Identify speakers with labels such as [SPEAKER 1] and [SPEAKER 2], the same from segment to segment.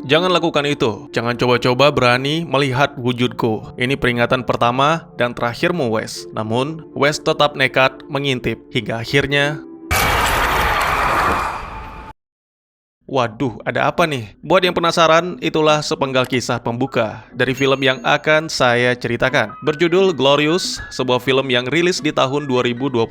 [SPEAKER 1] Jangan lakukan itu. Jangan coba-coba berani melihat wujudku. Ini peringatan pertama dan terakhirmu, Wes. Namun, Wes tetap nekat mengintip hingga akhirnya. Waduh, ada apa nih? Buat yang penasaran, itulah sepenggal kisah pembuka dari film yang akan saya ceritakan. Berjudul Glorious, sebuah film yang rilis di tahun 2022,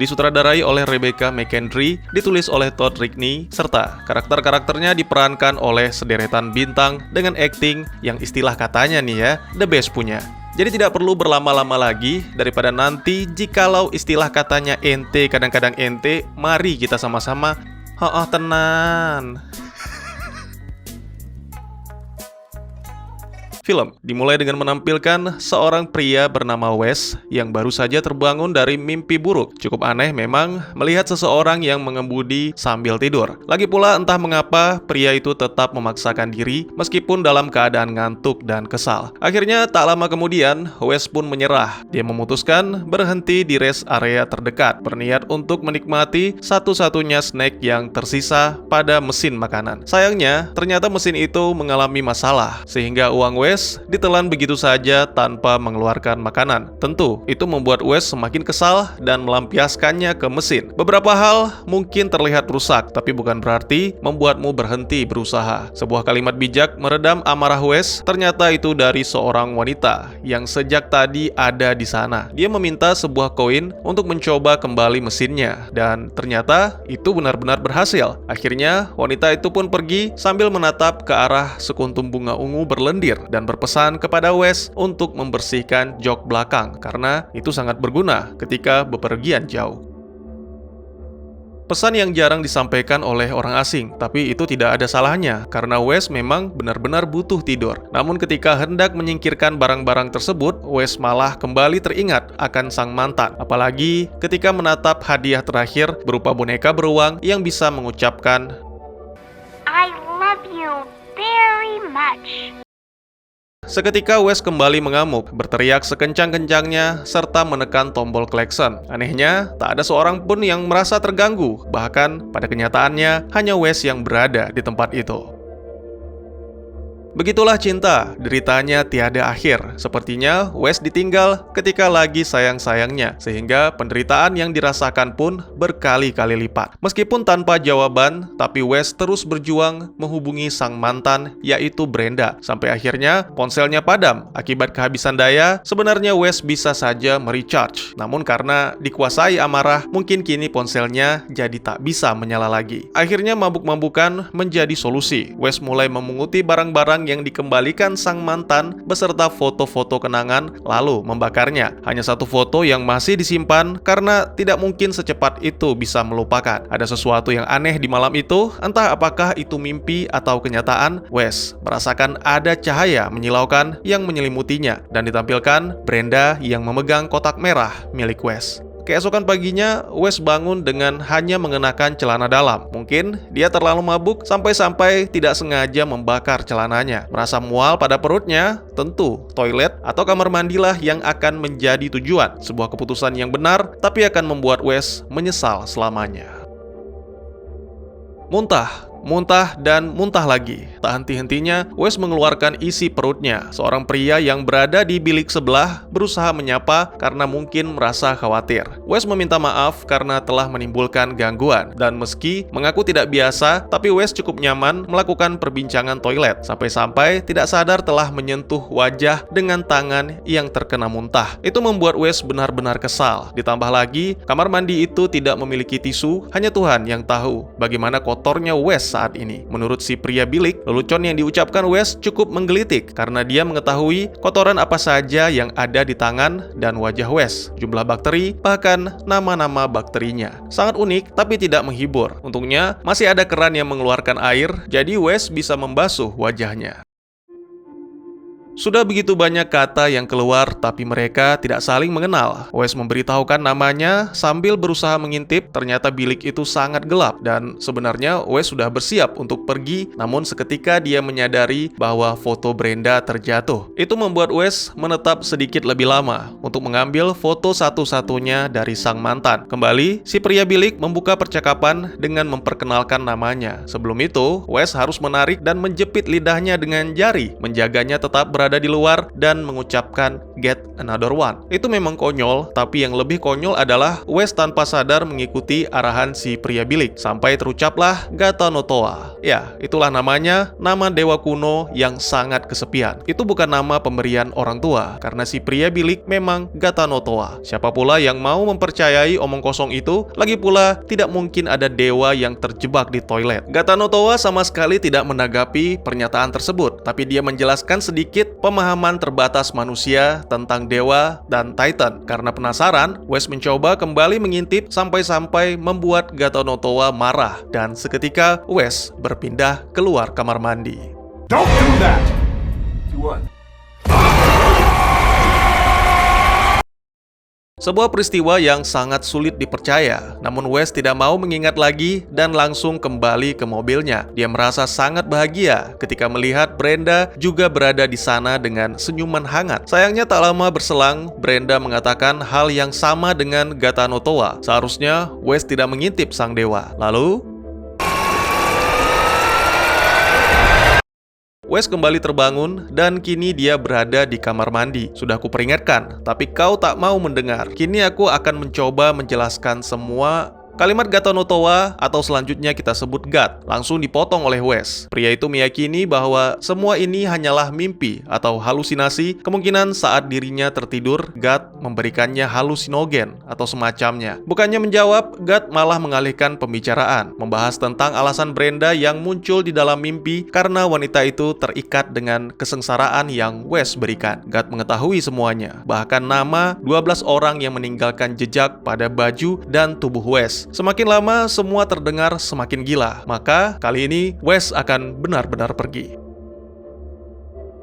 [SPEAKER 1] disutradarai oleh Rebecca McKendry, ditulis oleh Todd Rigney, serta karakter-karakternya diperankan oleh sederetan bintang dengan acting yang istilah katanya nih ya, the best punya. Jadi tidak perlu berlama-lama lagi, daripada nanti jikalau istilah katanya ente kadang-kadang ente, mari kita sama-sama tenan. Film dimulai dengan menampilkan seorang pria bernama Wes yang baru saja terbangun dari mimpi buruk. Cukup aneh memang melihat seseorang yang mengemudi sambil tidur. Lagi pula entah mengapa pria itu tetap memaksakan diri meskipun dalam keadaan ngantuk dan kesal. Akhirnya tak lama kemudian Wes pun menyerah. Dia memutuskan berhenti di rest area terdekat, berniat untuk menikmati satu-satunya snack yang tersisa pada mesin makanan. Sayangnya ternyata mesin itu mengalami masalah sehingga uang Wes ditelan begitu saja tanpa mengeluarkan makanan. Tentu, itu membuat Wes semakin kesal dan melampiaskannya ke mesin. Beberapa hal mungkin terlihat rusak, tapi bukan berarti membuatmu berhenti berusaha. Sebuah kalimat bijak meredam amarah Wes, ternyata itu dari seorang wanita yang sejak tadi ada di sana. Dia meminta sebuah koin untuk mencoba kembali mesinnya, dan ternyata itu benar-benar berhasil. Akhirnya, wanita itu pun pergi sambil menatap ke arah sekuntum bunga ungu berlendir dan berpesan kepada Wes untuk membersihkan jok belakang karena itu sangat berguna ketika bepergian jauh. Pesan yang jarang disampaikan oleh orang asing, tapi itu tidak ada salahnya karena Wes memang benar-benar butuh tidur. Namun ketika hendak menyingkirkan barang-barang tersebut, Wes malah kembali teringat akan sang mantan. Apalagi ketika menatap hadiah terakhir berupa boneka beruang yang bisa mengucapkan
[SPEAKER 2] I love you very much.
[SPEAKER 1] Seketika Wes kembali mengamuk, berteriak sekencang-kencangnya, serta menekan tombol klakson. Anehnya, tak ada seorang pun yang merasa terganggu, bahkan pada kenyataannya hanya Wes yang berada di tempat itu. Begitulah cinta, deritanya tiada akhir. Sepertinya Wes ditinggal ketika lagi sayang-sayangnya, sehingga penderitaan yang dirasakan pun berkali-kali lipat. Meskipun tanpa jawaban, tapi Wes terus berjuang menghubungi sang mantan, yaitu Brenda. Sampai akhirnya ponselnya padam. Akibat kehabisan daya, sebenarnya Wes bisa saja merecharge. Namun karena dikuasai amarah, mungkin kini ponselnya jadi tak bisa menyala lagi. Akhirnya mabuk-mabukan menjadi solusi. Wes mulai memunguti barang-barang yang dikembalikan sang mantan beserta foto-foto kenangan lalu membakarnya. Hanya satu foto yang masih disimpan karena tidak mungkin secepat itu bisa melupakan. Ada sesuatu yang aneh di malam itu, entah apakah itu mimpi atau kenyataan. Wes merasakan ada cahaya menyilaukan yang menyelimutinya dan ditampilkan Brenda yang memegang kotak merah milik Wes. Keesokan paginya, Wes bangun dengan hanya mengenakan celana dalam. Mungkin dia terlalu mabuk sampai-sampai tidak sengaja membakar celananya. Merasa mual pada perutnya, tentu toilet atau kamar mandilah yang akan menjadi tujuan. Sebuah keputusan yang benar, tapi akan membuat Wes menyesal selamanya. Muntah dan muntah lagi. Tak henti-hentinya, Wes mengeluarkan isi perutnya. Seorang pria yang berada di bilik sebelah berusaha menyapa karena mungkin merasa khawatir. Wes meminta maaf karena telah menimbulkan gangguan. Dan meski mengaku tidak biasa, tapi Wes cukup nyaman melakukan perbincangan toilet. Sampai-sampai tidak sadar telah menyentuh wajah dengan tangan yang terkena muntah. Itu membuat Wes benar-benar kesal. Ditambah lagi, kamar mandi itu tidak memiliki tisu. Hanya Tuhan yang tahu bagaimana kotornya Wes saat ini. Menurut si pria bilik, lelucon yang diucapkan Wes cukup menggelitik karena dia mengetahui kotoran apa saja yang ada di tangan dan wajah Wes, jumlah bakteri, bahkan nama-nama bakterinya. Sangat unik tapi tidak menghibur. Untungnya masih ada keran yang mengeluarkan air, jadi Wes bisa membasuh wajahnya. Sudah begitu banyak kata yang keluar, tapi mereka tidak saling mengenal. Wes memberitahukan namanya sambil berusaha mengintip. Ternyata bilik itu sangat gelap, dan sebenarnya Wes sudah bersiap untuk pergi, namun seketika dia menyadari bahwa foto Brenda terjatuh. Itu membuat Wes menetap sedikit lebih lama untuk mengambil foto satu-satunya dari sang mantan. Kembali, si pria bilik membuka percakapan dengan memperkenalkan namanya. Sebelum itu, Wes harus menarik dan menjepit lidahnya dengan jari, menjaganya tetap berada di luar dan mengucapkan "get another one". Itu memang konyol, tapi yang lebih konyol adalah Wes tanpa sadar mengikuti arahan si pria bilik sampai terucaplah Gata no Toa. Ya, itulah namanya, nama dewa kuno yang sangat kesepian. Itu bukan nama pemberian orang tua, karena si pria bilik memang Gata no Toa. Siapa pula yang mau mempercayai omong kosong itu? Lagi pula, tidak mungkin ada dewa yang terjebak di toilet. Gata no Toa sama sekali tidak menanggapi pernyataan tersebut, tapi dia menjelaskan sedikit pemahaman terbatas manusia tentang dewa dan Titan. Karena penasaran, Wes mencoba kembali mengintip sampai-sampai membuat Gata no Toa marah, dan seketika Wes berpindah keluar kamar mandi.
[SPEAKER 3] Don't do that! What?
[SPEAKER 1] Sebuah peristiwa yang sangat sulit dipercaya, namun Wes tidak mau mengingat lagi dan langsung kembali ke mobilnya. Dia merasa sangat bahagia ketika melihat Brenda juga berada di sana dengan senyuman hangat. Sayangnya tak lama berselang, Brenda mengatakan hal yang sama dengan Gata no Toa. Seharusnya Wes tidak mengintip sang dewa. Lalu Wes kembali terbangun dan kini dia berada di kamar mandi. Sudah kuperingatkan, tapi kau tak mau mendengar. Kini aku akan mencoba menjelaskan semua. Kalimat Gata no Toa atau selanjutnya kita sebut God langsung dipotong oleh Wes. Pria itu meyakini bahwa semua ini hanyalah mimpi atau halusinasi. Kemungkinan saat dirinya tertidur, God memberikannya halusinogen atau semacamnya. Bukannya menjawab, God malah mengalihkan pembicaraan, membahas tentang alasan Brenda yang muncul di dalam mimpi karena wanita itu terikat dengan kesengsaraan yang Wes berikan. God mengetahui semuanya, bahkan nama 12 orang yang meninggalkan jejak pada baju dan tubuh Wes. Semakin lama, semua terdengar semakin gila. Maka, kali ini, Wes akan benar-benar pergi.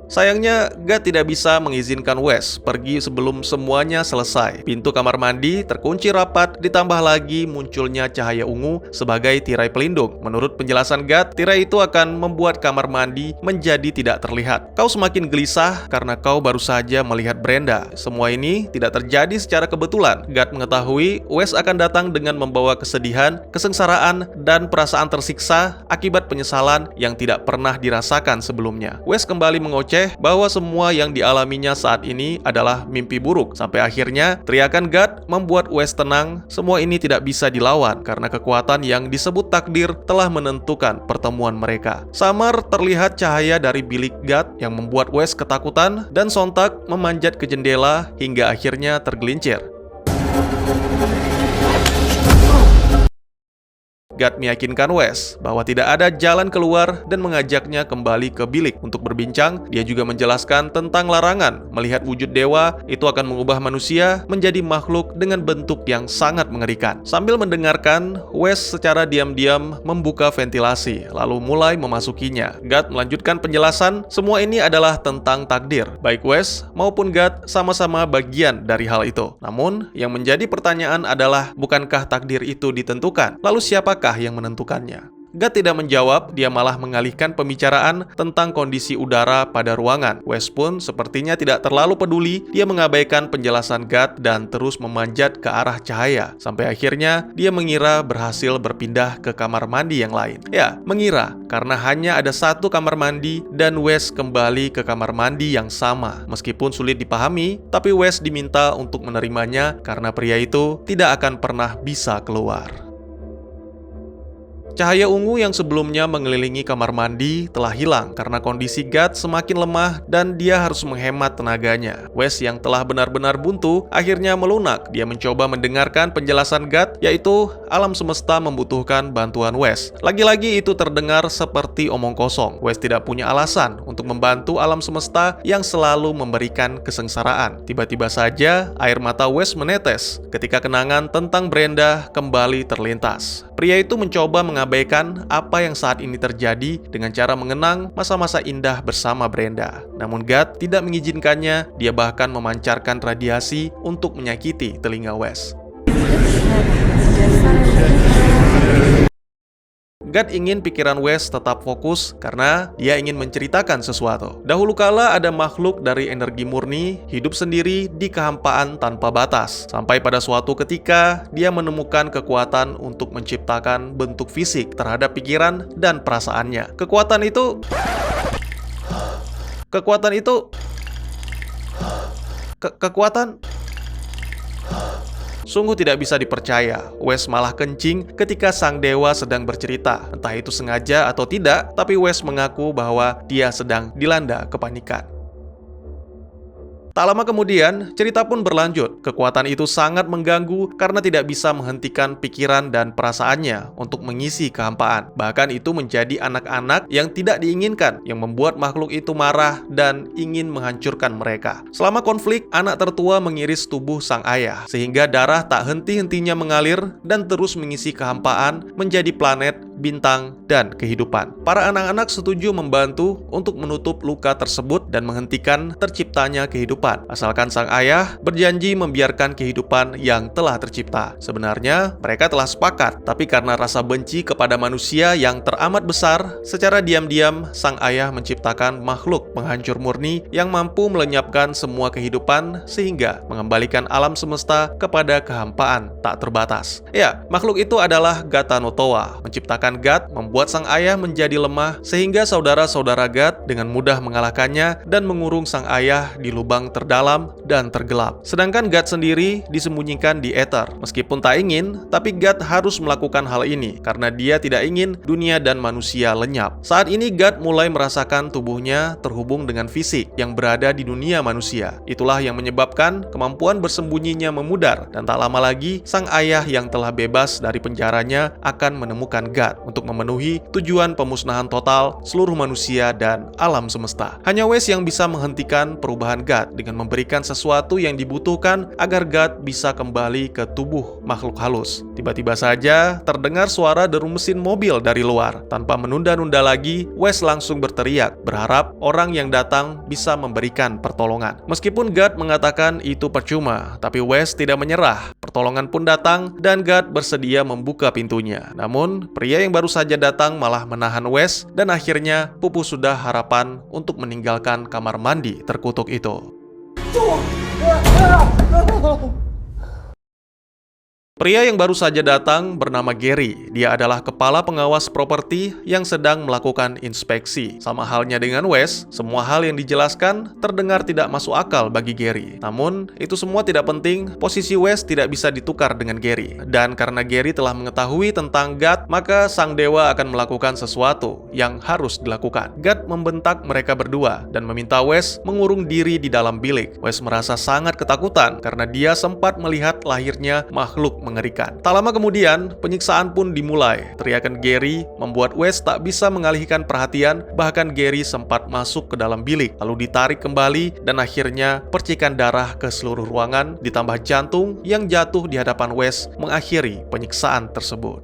[SPEAKER 1] Sayangnya, God tidak bisa mengizinkan Wes pergi sebelum semuanya selesai. Pintu kamar mandi terkunci rapat, ditambah lagi munculnya cahaya ungu sebagai tirai pelindung. Menurut penjelasan God, tirai itu akan membuat kamar mandi menjadi tidak terlihat. Kau semakin gelisah karena kau baru saja melihat Brenda. Semua ini tidak terjadi secara kebetulan. God mengetahui Wes akan datang dengan membawa kesedihan, kesengsaraan, dan perasaan tersiksa akibat penyesalan yang tidak pernah dirasakan sebelumnya. Wes kembali mengoceh bahwa semua yang dialaminya saat ini adalah mimpi buruk. Sampai akhirnya, teriakan God membuat Wes tenang. Semua ini tidak bisa dilawan karena kekuatan yang disebut takdir telah menentukan pertemuan mereka. Samar terlihat cahaya dari bilik God yang membuat Wes ketakutan dan sontak memanjat ke jendela hingga akhirnya tergelincir. God meyakinkan Wes bahwa tidak ada jalan keluar dan mengajaknya kembali ke bilik untuk berbincang. Dia juga menjelaskan tentang larangan melihat wujud dewa itu akan mengubah manusia menjadi makhluk dengan bentuk yang sangat mengerikan. Sambil mendengarkan, Wes secara diam-diam membuka ventilasi lalu mulai memasukinya. God melanjutkan penjelasan, semua ini adalah tentang takdir. Baik Wes maupun God sama-sama bagian dari hal itu. Namun, yang menjadi pertanyaan adalah, bukankah takdir itu ditentukan? Lalu siapakah yang menentukannya? God tidak menjawab, dia malah mengalihkan pembicaraan tentang kondisi udara pada ruangan. Wes pun sepertinya tidak terlalu peduli, dia mengabaikan penjelasan God dan terus memanjat ke arah cahaya. Sampai akhirnya, dia mengira berhasil berpindah ke kamar mandi yang lain. Ya, mengira, karena hanya ada satu kamar mandi dan Wes kembali ke kamar mandi yang sama. Meskipun sulit dipahami, tapi Wes diminta untuk menerimanya karena pria itu tidak akan pernah bisa keluar. Cahaya ungu yang sebelumnya mengelilingi kamar mandi telah hilang karena kondisi God semakin lemah dan dia harus menghemat tenaganya. Wes yang telah benar-benar buntu akhirnya melunak. Dia mencoba mendengarkan penjelasan God, yaitu alam semesta membutuhkan bantuan Wes. Lagi-lagi itu terdengar seperti omong kosong. Wes tidak punya alasan untuk membantu alam semesta yang selalu memberikan kesengsaraan. Tiba-tiba saja air mata Wes menetes ketika kenangan tentang Brenda kembali terlintas. Pria itu mencoba mengabaikan mengabaikan apa yang saat ini terjadi dengan cara mengenang masa-masa indah bersama Brenda. Namun God tidak mengizinkannya, dia bahkan memancarkan radiasi untuk menyakiti telinga Wes. God ingin pikiran Wes tetap fokus karena dia ingin menceritakan sesuatu. Dahulu kala ada makhluk dari energi murni hidup sendiri di kehampaan tanpa batas. Sampai pada suatu ketika dia menemukan kekuatan untuk menciptakan bentuk fisik terhadap pikiran dan perasaannya. Kekuatan sungguh tidak bisa dipercaya. Wes malah kencing ketika sang dewa sedang bercerita. Entah itu sengaja atau tidak, tapi Wes mengaku bahwa dia sedang dilanda kepanikan. Tak lama kemudian, cerita pun berlanjut. Kekuatan itu sangat mengganggu karena tidak bisa menghentikan pikiran dan perasaannya untuk mengisi kehampaan. Bahkan itu menjadi anak-anak yang tidak diinginkan, yang membuat makhluk itu marah dan ingin menghancurkan mereka. Selama konflik, anak tertua mengiris tubuh sang ayah, sehingga darah tak henti-hentinya mengalir dan terus mengisi kehampaan menjadi planet, bintang, dan kehidupan. Para anak-anak setuju membantu untuk menutup luka tersebut dan menghentikan terciptanya kehidupan, asalkan sang ayah berjanji membiarkan kehidupan yang telah tercipta. Sebenarnya mereka telah sepakat, tapi karena rasa benci kepada manusia yang teramat besar, secara diam-diam sang ayah menciptakan makhluk penghancur murni yang mampu melenyapkan semua kehidupan sehingga mengembalikan alam semesta kepada kehampaan tak terbatas. Ya, makhluk itu adalah Gatanotoa. Menciptakan God membuat sang ayah menjadi lemah sehingga saudara-saudara God dengan mudah mengalahkannya dan mengurung sang ayah di lubang terdalam dan tergelap. Sedangkan God sendiri disembunyikan di ether. Meskipun tak ingin, tapi God harus melakukan hal ini karena dia tidak ingin dunia dan manusia lenyap. Saat ini God mulai merasakan tubuhnya terhubung dengan fisik yang berada di dunia manusia. Itulah yang menyebabkan kemampuan bersembunyinya memudar dan tak lama lagi sang ayah yang telah bebas dari penjaranya akan menemukan God untuk memenuhi tujuan pemusnahan total seluruh manusia dan alam semesta. Hanya Wes yang bisa menghentikan perubahan God dengan memberikan sesuatu yang dibutuhkan agar God bisa kembali ke tubuh makhluk halus. Tiba-tiba saja terdengar suara deru mesin mobil dari luar. Tanpa menunda-nunda lagi, Wes langsung berteriak, berharap orang yang datang bisa memberikan pertolongan. Meskipun God mengatakan itu percuma, tapi Wes tidak menyerah. Pertolongan pun datang dan God bersedia membuka pintunya. Namun, pria yang baru saja datang malah menahan Wes dan akhirnya pupus sudah harapan untuk meninggalkan kamar mandi terkutuk itu. Pria yang baru saja datang bernama Gary. Dia adalah kepala pengawas properti yang sedang melakukan inspeksi. Sama halnya dengan Wes, semua hal yang dijelaskan terdengar tidak masuk akal bagi Gary. Namun, itu semua tidak penting, posisi Wes tidak bisa ditukar dengan Gary. Dan karena Gary telah mengetahui tentang God, maka sang dewa akan melakukan sesuatu yang harus dilakukan. God membentak mereka berdua dan meminta Wes mengurung diri di dalam bilik. Wes merasa sangat ketakutan karena dia sempat melihat lahirnya makhluk mengerikan. Tak lama kemudian, penyiksaan pun dimulai. Teriakan Gary membuat Wes tak bisa mengalihkan perhatian, bahkan Gary sempat masuk ke dalam bilik, lalu ditarik kembali, dan akhirnya percikan darah ke seluruh ruangan, ditambah jantung yang jatuh di hadapan Wes mengakhiri penyiksaan tersebut.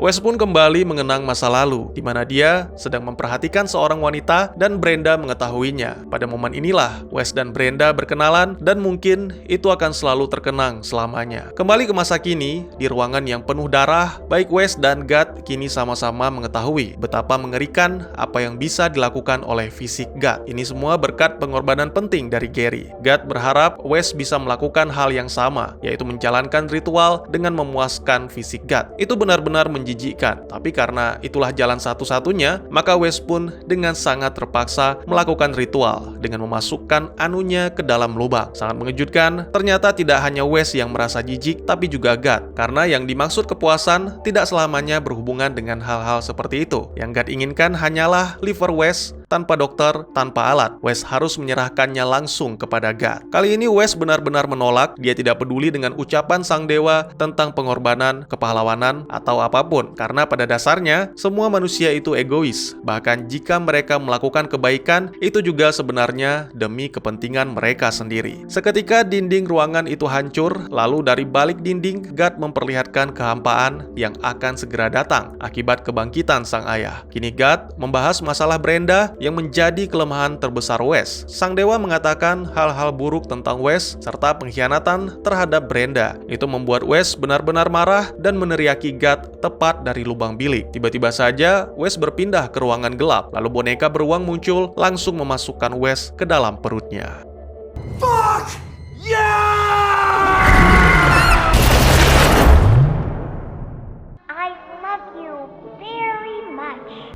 [SPEAKER 1] Wes pun kembali mengenang masa lalu, di mana dia sedang memperhatikan seorang wanita dan Brenda mengetahuinya. Pada momen inilah, Wes dan Brenda berkenalan dan mungkin itu akan selalu terkenang selamanya. Kembali ke masa kini, di ruangan yang penuh darah, baik Wes dan God kini sama-sama mengetahui betapa mengerikan apa yang bisa dilakukan oleh fisik God. Ini semua berkat pengorbanan penting dari Gary. God berharap Wes bisa melakukan hal yang sama, yaitu menjalankan ritual dengan memuaskan fisik God. Itu benar-benar menjijikkan, tapi karena itulah jalan satu-satunya, maka Wes pun dengan sangat terpaksa melakukan ritual dengan memasukkan anunya ke dalam lubang. Sangat mengejutkan, ternyata tidak hanya Wes yang merasa jijik, tapi juga God, karena yang dimaksud kepuasan tidak selamanya berhubungan dengan hal-hal seperti itu. Yang God inginkan hanyalah liver Wes tanpa dokter, tanpa alat. Wes harus menyerahkannya langsung kepada God. Kali ini Wes benar-benar menolak, dia tidak peduli dengan ucapan sang dewa tentang pengorbanan, kepahlawanan, atau apapun. Karena pada dasarnya, semua manusia itu egois. Bahkan jika mereka melakukan kebaikan, itu juga sebenarnya demi kepentingan mereka sendiri. Seketika dinding ruangan itu hancur, lalu dari balik dinding, God memperlihatkan kehampaan yang akan segera datang akibat kebangkitan sang ayah. Kini God membahas masalah Brenda yang menjadi kelemahan terbesar Wes. Sang dewa mengatakan hal-hal buruk tentang Wes serta pengkhianatan terhadap Brenda. Itu membuat Wes benar-benar marah dan meneriaki God tepat dari lubang bilik. Tiba-tiba saja Wes berpindah ke ruangan gelap, lalu boneka beruang muncul langsung memasukkan Wes ke dalam perutnya.
[SPEAKER 3] Fuck! Yeah!
[SPEAKER 2] I love you very much.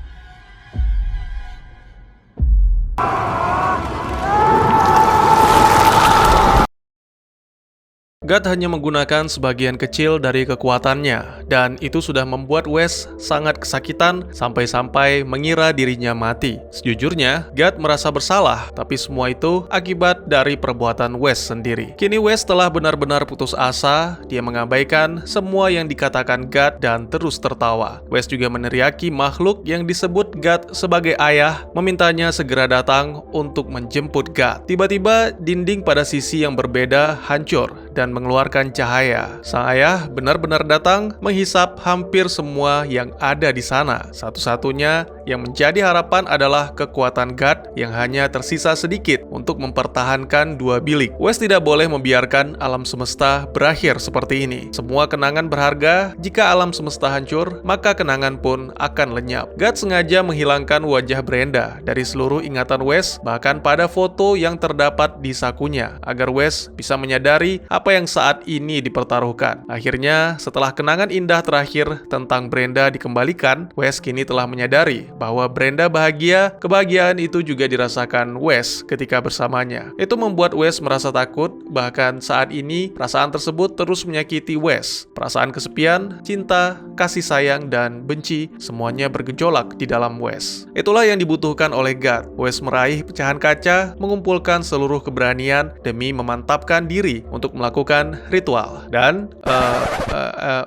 [SPEAKER 1] God hanya menggunakan sebagian kecil dari kekuatannya, dan itu sudah membuat Wes sangat kesakitan sampai-sampai mengira dirinya mati. Sejujurnya, God merasa bersalah, tapi semua itu akibat dari perbuatan Wes sendiri. Kini Wes telah benar-benar putus asa, dia mengabaikan semua yang dikatakan God dan terus tertawa. Wes juga meneriaki makhluk yang disebut God sebagai ayah, memintanya segera datang untuk menjemput God. Tiba-tiba, dinding pada sisi yang berbeda hancur dan mengeluarkan cahaya. Sang ayah benar-benar datang menghisap hampir semua yang ada di sana. Satu-satunya yang menjadi harapan adalah kekuatan God yang hanya tersisa sedikit untuk mempertahankan dua bilik. Wes tidak boleh membiarkan alam semesta berakhir seperti ini. Semua kenangan berharga. Jika alam semesta hancur, maka kenangan pun akan lenyap. God sengaja menghilangkan wajah Brenda dari seluruh ingatan Wes, bahkan pada foto yang terdapat di sakunya, agar Wes bisa menyadari apa yang saat ini dipertaruhkan. Akhirnya, setelah kenangan indah terakhir tentang Brenda dikembalikan, Wes kini telah menyadari bahwa Brenda bahagia. Kebahagiaan itu juga dirasakan Wes ketika bersamanya. Itu membuat Wes merasa takut, bahkan saat ini perasaan tersebut terus menyakiti Wes. Perasaan kesepian, cinta, kasih sayang, dan benci semuanya bergejolak di dalam Wes. Itulah yang dibutuhkan oleh God. Wes meraih pecahan kaca, mengumpulkan seluruh keberanian demi memantapkan diri untuk melakukan ritual. Dan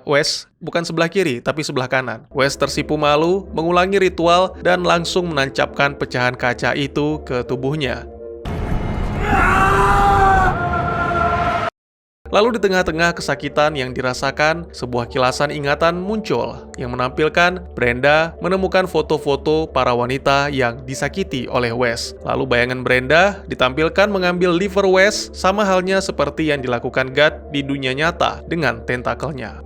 [SPEAKER 1] Wes bukan sebelah kiri, tapi sebelah kanan. Wes tersipu malu, mengulangi ritual, dan langsung menancapkan pecahan kaca itu ke tubuhnya. Lalu di tengah-tengah kesakitan yang dirasakan, sebuah kilasan ingatan muncul yang menampilkan Brenda menemukan foto-foto para wanita yang disakiti oleh Wes. Lalu bayangan Brenda ditampilkan mengambil liver Wes, sama halnya seperti yang dilakukan God di dunia nyata dengan tentakelnya.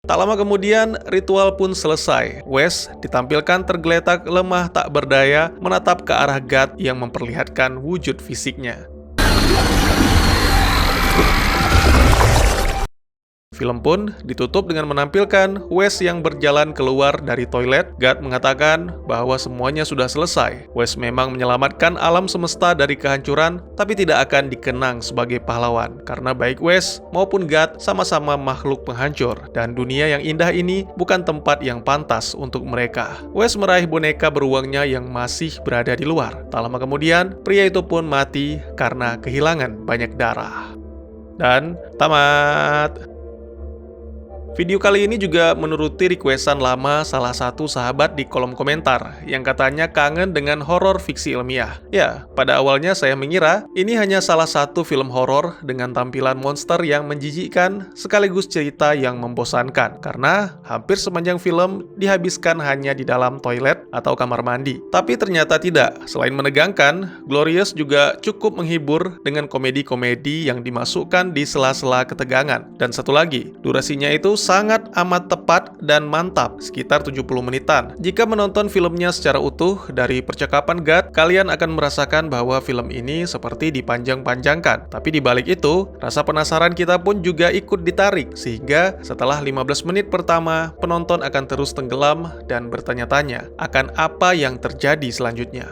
[SPEAKER 1] Tak lama kemudian, ritual pun selesai. Wes ditampilkan tergeletak lemah tak berdaya menatap ke arah God yang memperlihatkan wujud fisiknya. Film pun ditutup dengan menampilkan Wes yang berjalan keluar dari toilet. God mengatakan bahwa semuanya sudah selesai. Wes memang menyelamatkan alam semesta dari kehancuran, tapi tidak akan dikenang sebagai pahlawan. Karena baik Wes maupun God sama-sama makhluk penghancur, dan dunia yang indah ini bukan tempat yang pantas untuk mereka. Wes meraih boneka beruangnya yang masih berada di luar. Tak lama kemudian, pria itu pun mati karena kehilangan banyak darah. Dan tamat. Video kali ini juga menuruti requestan lama salah satu sahabat di kolom komentar yang katanya kangen dengan horor fiksi ilmiah. Ya, pada awalnya saya mengira ini hanya salah satu film horor dengan tampilan monster yang menjijikkan sekaligus cerita yang membosankan karena hampir sepanjang film dihabiskan hanya di dalam toilet atau kamar mandi. Tapi ternyata tidak. Selain menegangkan, Glorious juga cukup menghibur dengan komedi-komedi yang dimasukkan di sela-sela ketegangan. Dan satu lagi, durasinya itu sangat amat tepat dan mantap, sekitar 70 menitan. Jika menonton filmnya secara utuh dari percakapan God, kalian akan merasakan bahwa film ini seperti dipanjang-panjangkan. Tapi di balik itu, rasa penasaran kita pun juga ikut ditarik, sehingga setelah 15 menit pertama, penonton akan terus tenggelam dan bertanya-tanya akan apa yang terjadi selanjutnya.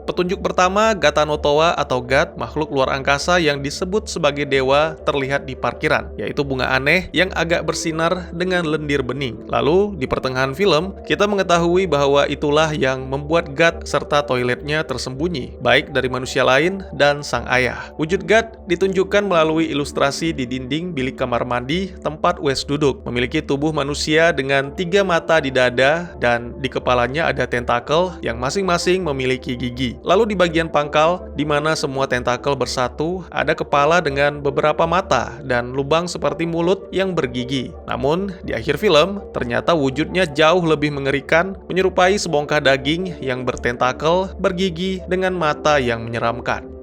[SPEAKER 1] Petunjuk pertama, Gatanotowa atau Gat, makhluk luar angkasa yang disebut sebagai dewa, terlihat di parkiran, yaitu bunga aneh yang agak bersinar dengan lendir bening. Lalu, di pertengahan film, kita mengetahui bahwa itulah yang membuat Gat serta toiletnya tersembunyi, baik dari manusia lain dan sang ayah. Wujud Gat ditunjukkan melalui ilustrasi di dinding bilik kamar mandi tempat Wes duduk. Memiliki tubuh manusia dengan 3 mata di dada dan di kepalanya ada tentakel yang masing-masing memiliki gigi. Lalu di bagian pangkal, di mana semua tentakel bersatu, ada kepala dengan beberapa mata dan lubang seperti mulut yang bergigi. Namun, di akhir film, ternyata wujudnya jauh lebih mengerikan, menyerupai sebongkah daging yang bertentakel, bergigi, dengan mata yang menyeramkan.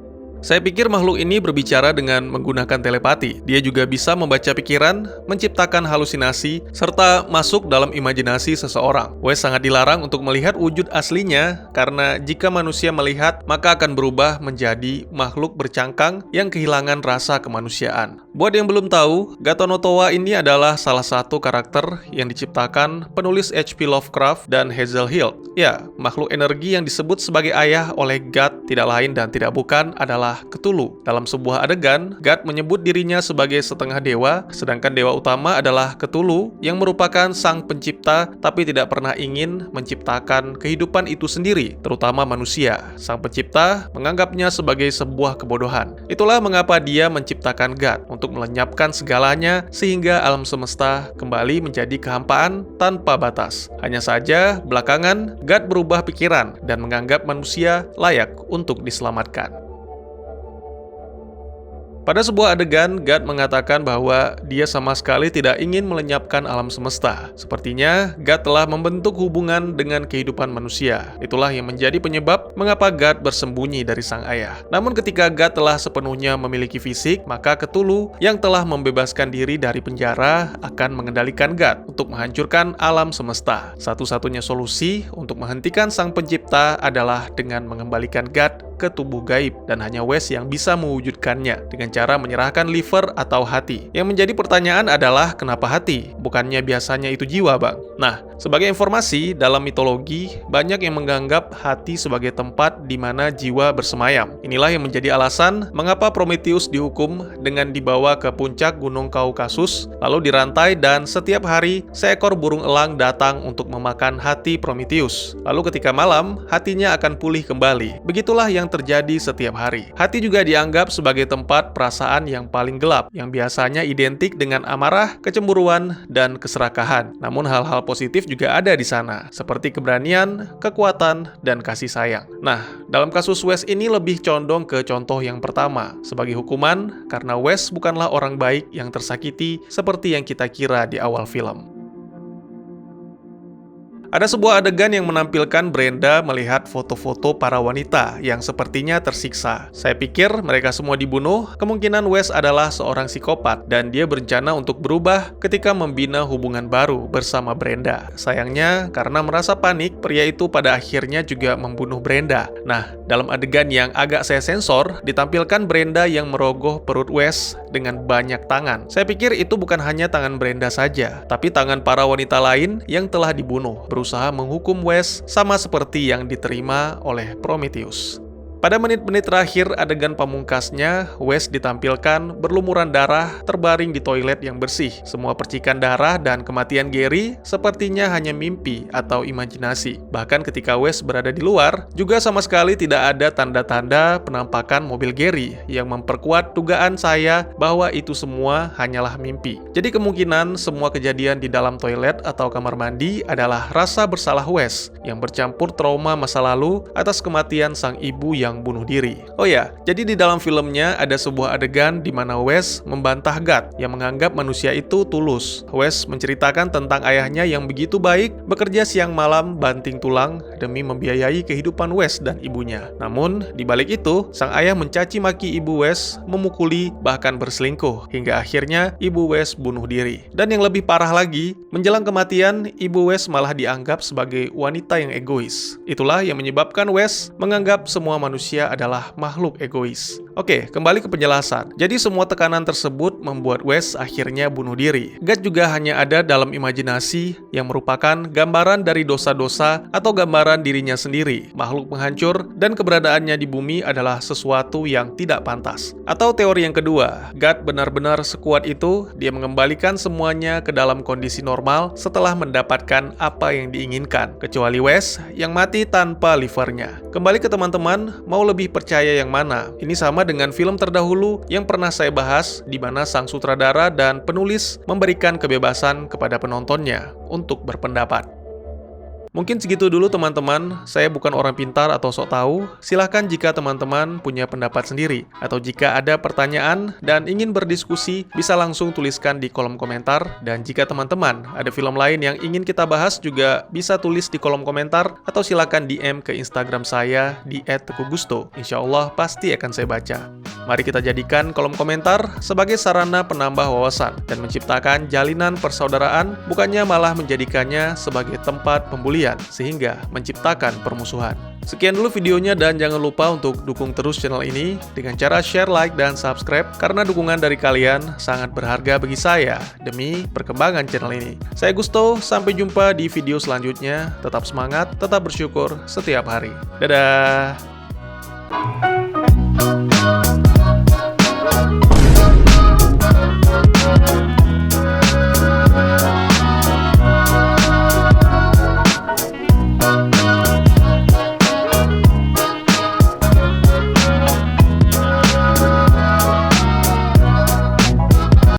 [SPEAKER 1] Saya pikir makhluk ini berbicara dengan menggunakan telepati. Dia juga bisa membaca pikiran, menciptakan halusinasi, serta masuk dalam imajinasi seseorang. Wes sangat dilarang untuk melihat wujud aslinya, karena jika manusia melihat, maka akan berubah menjadi makhluk bercangkang yang kehilangan rasa kemanusiaan. Buat yang belum tahu, Gatanotowa ini adalah salah satu karakter yang diciptakan penulis H.P. Lovecraft dan Hazel Hill. Ya, makhluk energi yang disebut sebagai ayah oleh Gat tidak lain dan tidak bukan adalah Cthulhu. Dalam sebuah adegan, Gat menyebut dirinya sebagai setengah dewa, sedangkan dewa utama adalah Cthulhu yang merupakan sang pencipta tapi tidak pernah ingin menciptakan kehidupan itu sendiri, terutama manusia. Sang pencipta menganggapnya sebagai sebuah kebodohan. Itulah mengapa dia menciptakan Gat untuk melenyapkan segalanya sehingga alam semesta kembali menjadi kehampaan tanpa batas. Hanya saja, belakangan Gat berubah pikiran dan menganggap manusia layak untuk diselamatkan. Pada sebuah adegan, Gat mengatakan bahwa dia sama sekali tidak ingin melenyapkan alam semesta. Sepertinya, Gat telah membentuk hubungan dengan kehidupan manusia. Itulah yang menjadi penyebab mengapa Gat bersembunyi dari sang ayah. Namun ketika Gat telah sepenuhnya memiliki fisik, maka Cthulhu yang telah membebaskan diri dari penjara akan mengendalikan Gat untuk menghancurkan alam semesta. Satu-satunya solusi untuk menghentikan sang pencipta adalah dengan mengembalikan Gat ke tubuh gaib, dan hanya Wes yang bisa mewujudkannya dengan cara menyerahkan liver atau hati. Yang menjadi pertanyaan adalah kenapa hati? Bukannya biasanya itu jiwa, Bang? Nah, sebagai informasi, dalam mitologi, banyak yang menganggap hati sebagai tempat di mana jiwa bersemayam. Inilah yang menjadi alasan mengapa Prometheus dihukum dengan dibawa ke puncak Gunung Kaukasus, lalu dirantai dan setiap hari seekor burung elang datang untuk memakan hati Prometheus. Lalu ketika malam, hatinya akan pulih kembali. Begitulah yang terjadi setiap hari. Hati juga dianggap sebagai tempat perasaan yang paling gelap, yang biasanya identik dengan amarah, kecemburuan, dan keserakahan. Namun hal-hal positif juga ada di sana, seperti keberanian, kekuatan, dan kasih sayang. Nah, dalam kasus Wes ini lebih condong ke contoh yang pertama, sebagai hukuman karena Wes bukanlah orang baik yang tersakiti seperti yang kita kira di awal film. Ada sebuah adegan yang menampilkan Brenda melihat foto-foto para wanita yang sepertinya tersiksa. Saya pikir mereka semua dibunuh, kemungkinan Wes adalah seorang psikopat dan dia berencana untuk berubah ketika membina hubungan baru bersama Brenda. Sayangnya, karena merasa panik, pria itu pada akhirnya juga membunuh Brenda. Nah, dalam adegan yang agak saya sensor, ditampilkan Brenda yang merogoh perut Wes dengan banyak tangan. Saya pikir itu bukan hanya tangan Brenda saja, tapi tangan para wanita lain yang telah dibunuh, berusaha menghukum Wes sama seperti yang diterima oleh Prometheus. Pada menit-menit terakhir adegan pamungkasnya, Wes ditampilkan berlumuran darah terbaring di toilet yang bersih. Semua percikan darah dan kematian Gary sepertinya hanya mimpi atau imajinasi. Bahkan ketika Wes berada di luar, juga sama sekali tidak ada tanda-tanda penampakan mobil Gary yang memperkuat dugaan saya bahwa itu semua hanyalah mimpi. Jadi kemungkinan semua kejadian di dalam toilet atau kamar mandi adalah rasa bersalah Wes yang bercampur trauma masa lalu atas kematian sang ibu yang bunuh diri. Oh ya, jadi di dalam filmnya ada sebuah adegan di mana Wes membantah Gat yang menganggap manusia itu tulus. Wes menceritakan tentang ayahnya yang begitu baik, bekerja siang malam banting tulang demi membiayai kehidupan Wes dan ibunya. Namun, di balik itu, sang ayah mencaci maki ibu Wes, memukuli, bahkan berselingkuh, hingga akhirnya ibu Wes bunuh diri. Dan yang lebih parah lagi, menjelang kematian, ibu Wes malah dianggap sebagai wanita yang egois. Itulah yang menyebabkan Wes menganggap semua manusia adalah makhluk egois. Oke, kembali ke penjelasan. Jadi semua tekanan tersebut membuat Wes akhirnya bunuh diri. Guts juga hanya ada dalam imajinasi yang merupakan gambaran dari dosa-dosa atau gambaran dirinya sendiri, makhluk penghancur, dan keberadaannya di bumi adalah sesuatu yang tidak pantas. Atau teori yang kedua, Guts benar-benar sekuat itu, dia mengembalikan semuanya ke dalam kondisi normal setelah mendapatkan apa yang diinginkan, kecuali Wes yang mati tanpa livernya. Kembali ke teman-teman, mau lebih percaya yang mana? Ini sama dengan film terdahulu yang pernah saya bahas, di mana sang sutradara dan penulis memberikan kebebasan kepada penontonnya untuk berpendapat. Mungkin segitu dulu teman-teman, saya bukan orang pintar atau sok tahu. Silahkan jika teman-teman punya pendapat sendiri, atau jika ada pertanyaan dan ingin berdiskusi, bisa langsung tuliskan di kolom komentar. Dan jika teman-teman ada film lain yang ingin kita bahas juga bisa tulis di kolom komentar, atau silahkan DM ke Instagram saya di @teguhgusto. Insya Allah pasti akan saya baca. Mari kita jadikan kolom komentar sebagai sarana penambah wawasan dan menciptakan jalinan persaudaraan, bukannya malah menjadikannya sebagai tempat pembulian, sehingga menciptakan permusuhan. Sekian dulu videonya dan jangan lupa untuk dukung terus channel ini dengan cara share, like, dan subscribe karena dukungan dari kalian sangat berharga bagi saya demi perkembangan channel ini. Saya Gusto, sampai jumpa di video selanjutnya. Tetap semangat, tetap bersyukur setiap hari. Dadah!